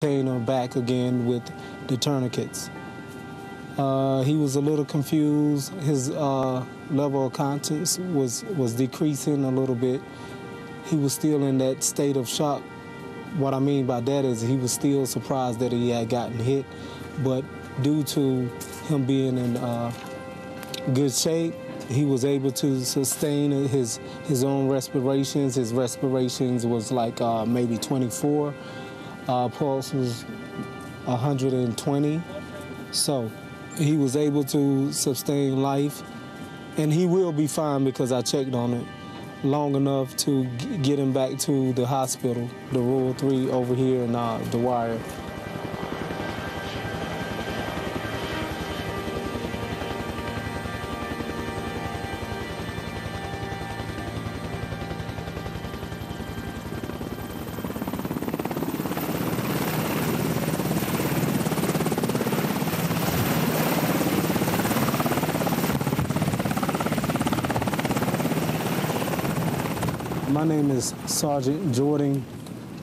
paying her back again with the tourniquets. He was a little confused. His level of conscience was decreasing a little bit. He was still in that state of shock. What I mean by that is he was still surprised that he had gotten hit, but due to him being in good shape, he was able to sustain his own respirations. His respirations was like maybe 24. Pulse was 120. So he was able to sustain life, and he will be fine because I checked on it long enough to get him back to the hospital, the Rural 3 over here in the Wire. My name is Sergeant Jordan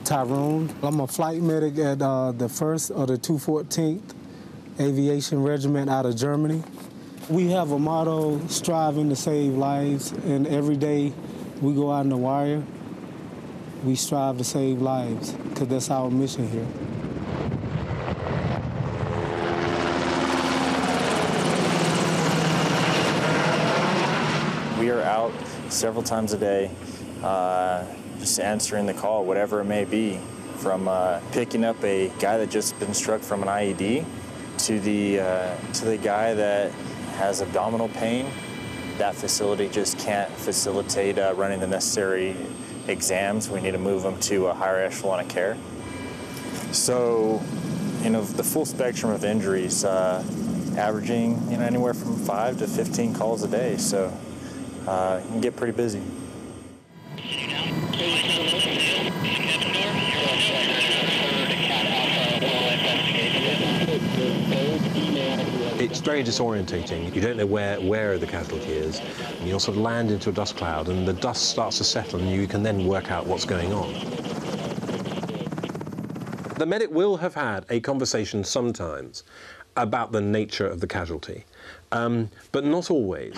Tyrone. I'm a flight medic at the 1st of the 214th Aviation Regiment out of Germany. We have a motto, striving to save lives, and every day we go out in the wire, we strive to save lives, because that's our mission here. We are out several times a day, just answering the call, whatever it may be, from picking up a guy that just been struck from an IED to the guy that has abdominal pain. That facility just can't facilitate running the necessary exams. We need to move them to a higher echelon of care. So, the full spectrum of injuries, averaging anywhere from 5 to 15 calls a day. So you can get pretty busy. It's very disorientating. You don't know where the casualty is. And you'll sort of land into a dust cloud, and the dust starts to settle, and you can then work out what's going on. The medic will have had a conversation sometimes about the nature of the casualty, but not always.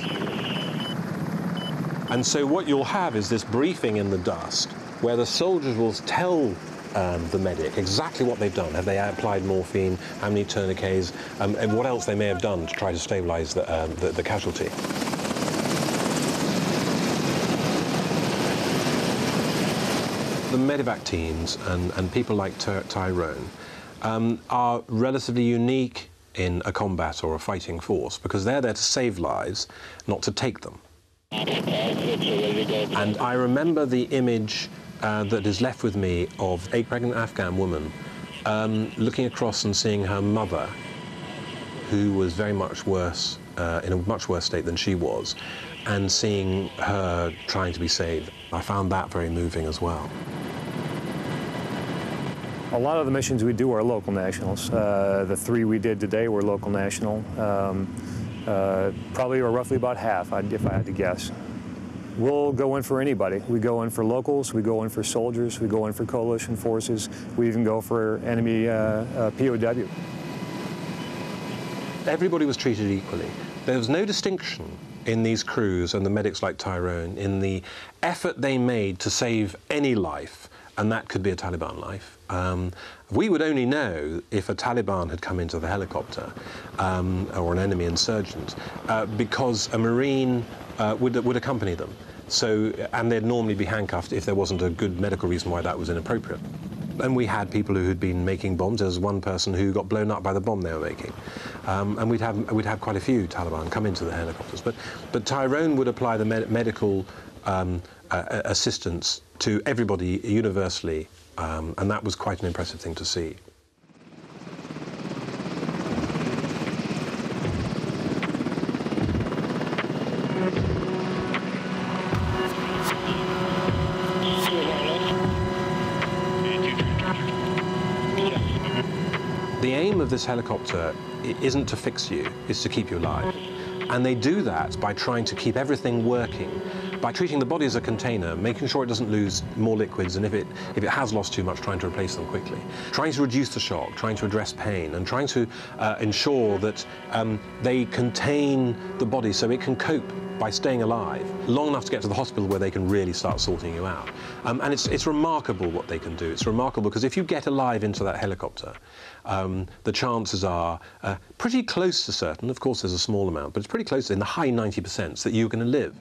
And so what you'll have is this briefing in the dust where the soldiers will tell the medic exactly what they've done. Have they applied morphine, how many tourniquets, and what else they may have done to try to stabilise the casualty. The medevac teams and people like Tyrone are relatively unique in a combat or a fighting force because they're there to save lives, not to take them. And I remember the image that is left with me of a pregnant Afghan woman looking across and seeing her mother, who was very much worse, in a much worse state than she was, and seeing her trying to be saved. I found that very moving as well. A lot of the missions we do are local nationals. The 3 we did today were local national. Probably or roughly about half, if I had to guess. We'll go in for anybody. We go in for locals, we go in for soldiers, we go in for coalition forces, we even go for enemy POW. Everybody was treated equally. There was no distinction in these crews and the medics like Tyrone in the effort they made to save any life, and that could be a Taliban life. We would only know if a Taliban had come into the helicopter or an enemy insurgent because a Marine would accompany them. So, and they'd normally be handcuffed if there wasn't a good medical reason why that was inappropriate. And we had people who had been making bombs. There was one person who got blown up by the bomb they were making. And we'd have quite a few Taliban come into the helicopters. But Tyrone would apply the medical assistance to everybody universally, and that was quite an impressive thing to see. The aim of this helicopter isn't to fix you, it's to keep you alive. And they do that by trying to keep everything working by treating the body as a container, making sure it doesn't lose more liquids, and if it has lost too much, trying to replace them quickly. Trying to reduce the shock, trying to address pain, and trying to ensure that they contain the body so it can cope by staying alive long enough to get to the hospital where they can really start sorting you out. And it's remarkable what they can do. It's remarkable because if you get alive into that helicopter, the chances are pretty close to certain, of course there's a small amount, but it's pretty close, in the high 90%, that you're going to live.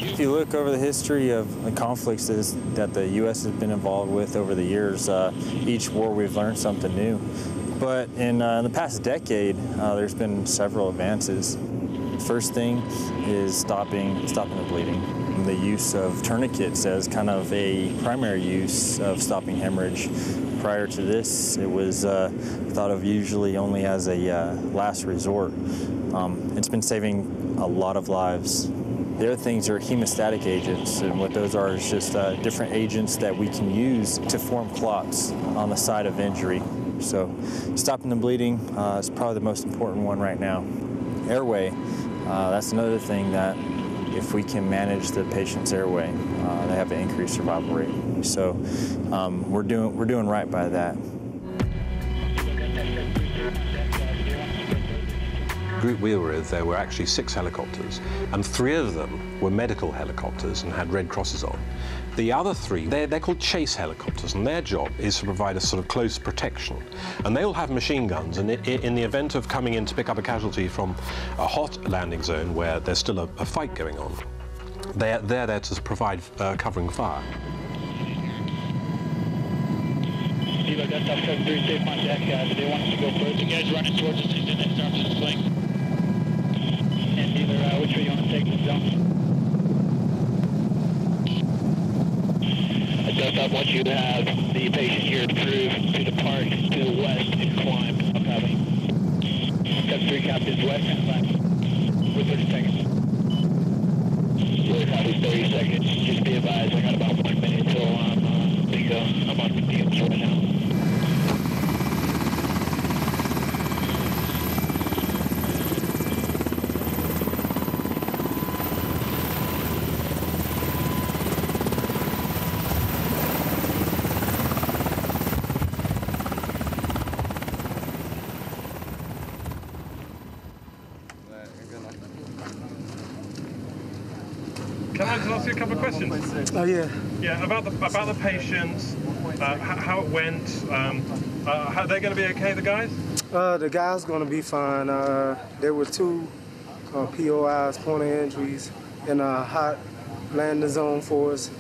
If you look over the history of the conflicts that the U.S. has been involved with over the years, each war we've learned something new. But in the past decade, there's been several advances. First thing is stopping the bleeding. The use of tourniquets as kind of a primary use of stopping hemorrhage. Prior to this, it was thought of usually only as a last resort. It's been saving a lot of lives. The other things are hemostatic agents, and what those are is just different agents that we can use to form clots on the site of injury. So stopping the bleeding is probably the most important one right now. Airway, that's another thing that if we can manage the patient's airway, they have an increased survival rate. So we're doing right by that. Group we were with, there were actually 6 helicopters, and 3 of them were medical helicopters and had red crosses on. The other 3, they're called chase helicopters, and their job is to provide a sort of close protection. And they all have machine guns, and in the event of coming in to pick up a casualty from a hot landing zone where there's still a fight going on, they're there to provide covering fire. That's up 73, safe on deck. They want us to go first. The guy's running towards us. He's in the start of the swing. And dealer, which way you want to take the zone? Just up once you have the patient here approved to depart to the west and climb. Copy. Cut 3 captains west and climb. With 30 seconds. We're copy 30 seconds. Just be advised, I got about 1 minute till I'm bingo. I'm on the deals right now. Can I just ask you a couple of questions? Oh, yeah. Yeah, about the patients, how it went. Are they going to be okay, the guys? The guy's going to be fine. There were 2 POIs, point of injuries, in a hot landing zone for us.